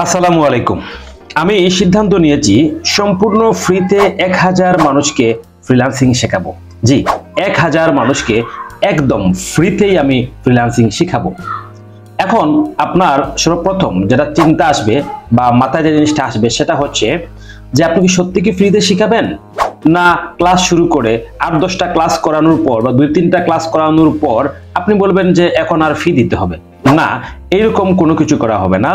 আসসালামু আলাইকুম। আমি সিদ্ধান্ত নিয়েছি সম্পূর্ণ ফ্রিতে 1000 মানুষকে ফ্রিল্যান্সিং শেখাবো। জি, 1000 মানুষকে একদম ফ্রিতেই আমি ফ্রিল্যান্সিং শেখাবো। এখন আপনার সর্বপ্রথম যেটা চিন্তা আসবে বা মাথায় যে জিনিসটা আসবে সেটা হচ্ছে যে আপনি কি সত্যি কি ফ্রিতে শেখাবেন, না ক্লাস শুরু করে 8-10টা ক্লাস করানোর পর বা 2-3টা ক্লাস করানোর পর আপনি বলবেন যে এখন আর ফি দিতে হবে না। এইরকম কোনো কিছু করা হবে না।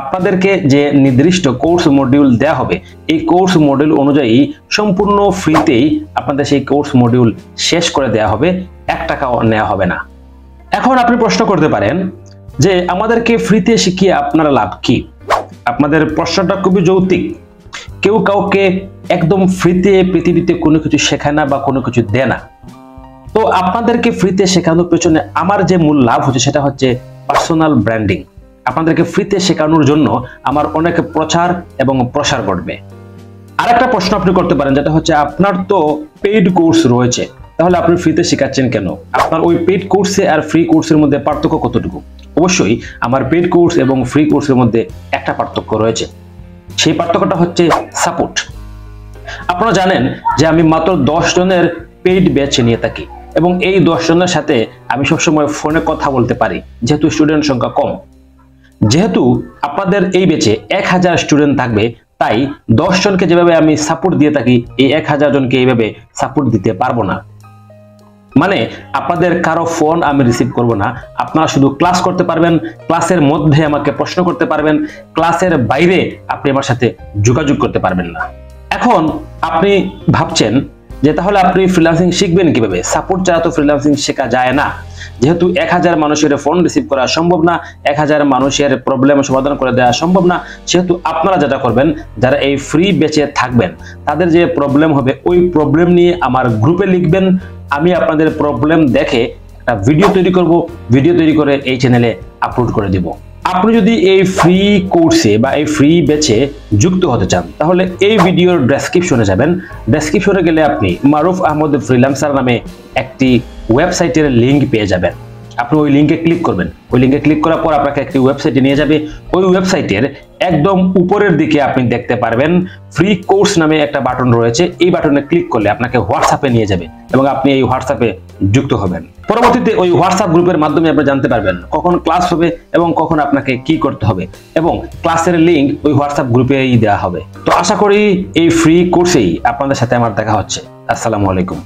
আপনাদেরকে যে নির্দিষ্ট কোর্স মডিউল দেয়া হবে, এই কোর্স মডিউল অনুযায়ী সম্পূর্ণ ফ্রিতেই আপনাদের সেই কোর্স মডিউল শেষ করে দেয়া হবে, 1 টাকাও নেওয়া হবে না। এখন আপনি প্রশ্ন করতে পারেন যে আমাদেরকে ফ্রিতে শিখিয়ে আপনারা লাভ কি? আপনাদের প্রশ্নটা খুবই যৌক্তিক। কেউ কাউকে একদম ফ্রিতে পৃথিবীতে কোনো কিছু শেখায় না বা কোনো কিছু দেয় না। তো আপনাদেরকে ফ্রিতে শেখানোর পেছনে আমার যে মূল লাভ হচ্ছে সেটা হচ্ছে পার্সোনাল ব্র্যান্ডিং। আপনাদেরকে ফ্রিতে শেখানোর জন্য আমার অনেক প্রচার এবং প্রসার ঘটবে। আরেকটা প্রশ্ন আপনি করতে পারেন, যেটা হচ্ছে আপনার তো পেইড কোর্স রয়েছে, তাহলে আপনি ফ্রিতে শেখাচ্ছেন কেন? আপনার ওই পেইড কোর্সে আর ফ্রি কোর্সের মধ্যে পার্থক্য কতটুকু? অবশ্যই আমার পেইড কোর্স এবং ফ্রি কোর্সের মধ্যে একটা পার্থক্য রয়েছে। সেই পার্থক্যটা হচ্ছে সাপোর্ট। আপনারা জানেন যে আমি মাত্র 10 জনের পেইড ব্যাচ নিয়ে থাকি এবং এই 10 জনের সাথে আমি সবসময় ফোনে কথা বলতে পারি, যেহেতু স্টুডেন্ট সংখ্যা কম। যেহেতু আপনাদের এই ব্যাচে 1000 স্টুডেন্ট থাকবে, তাই 10 জনকে যেভাবে আমি সাপোর্ট দিয়ে থাকি, এই 1000 জনকে এইভাবে সাপোর্ট দিতে পারবো না। মানে আপনাদের কারো ফোন আমি রিসিভ করব না, আপনারা শুধু ক্লাস করতে পারবেন, ক্লাসের মধ্যে আমাকে প্রশ্ন করতে পারবেন, ক্লাসের বাইরে আপনি আমার সাথে যোগাযোগ করতে পারবেন না। এখন আপনি ভাবছেন যে তাহলে আপনি ফ্রিল্যান্সিং শিখবেন কিভাবে? সাপোর্ট ছাড়া তো ফ্রিল্যান্সিং শেখা যায় না। যেহেতু 1000 মানুষের ফোন রিসিভ করা সম্ভব না, 1000 মানুষের প্রবলেম সমাধান করে দেওয়া সম্ভব না, সেহেতু আপনারা যেটা করবেন, যারা এই ফ্রি ব্যাচে থাকবেন তাদের যে প্রবলেম হবে ওই প্রবলেম নিয়ে আমার গ্রুপে লিখবেন। আমি আপনাদের প্রবলেম দেখে একটা ভিডিও তৈরি করব, ভিডিও তৈরি করে এই চ্যানেলে আপলোড করে দিব। আপনি যদি এই ফ্রি কোর্সে বা এই ফ্রি ব্যাচে যুক্ত হতে চান, তাহলে এই ভিডিওর ডেসক্রিপশনে যাবেন। ডেসক্রিপশনে গেলে আপনি মারুফ আহমদ ফ্রিল্যান্সার নামে একটি ওয়েবসাইটের লিঙ্ক পেয়ে যাবেন। আপনি ওই লিঙ্কে ক্লিক করবেন। ওই লিঙ্কে ক্লিক করার পর আপনাকে একটি ওয়েবসাইটে নিয়ে যাবে। ওই ওয়েবসাইটের একদম উপরের দিকে আপনি দেখতে পারবেন ফ্রি কোর্স নামে একটা বাটন রয়েছে। এই বাটনে ক্লিক করলে আপনাকে হোয়াটসঅ্যাপে নিয়ে যাবে এবং আপনি এই হোয়াটসঅ্যাপে যুক্ত হবেন। পরবর্তীতে ওই হোয়াটসঅ্যাপ গ্রুপের মাধ্যমে আপনি জানতে পারবেন কখন ক্লাস হবে এবং কখন আপনাকে কি করতে হবে, এবং ক্লাসের লিঙ্ক ওই হোয়াটসঅ্যাপ গ্রুপেই দেওয়া হবে। তো আশা করি এই ফ্রি কোর্সেই আপনাদের সাথে আমার দেখা হচ্ছে। আসসালামু আলাইকুম।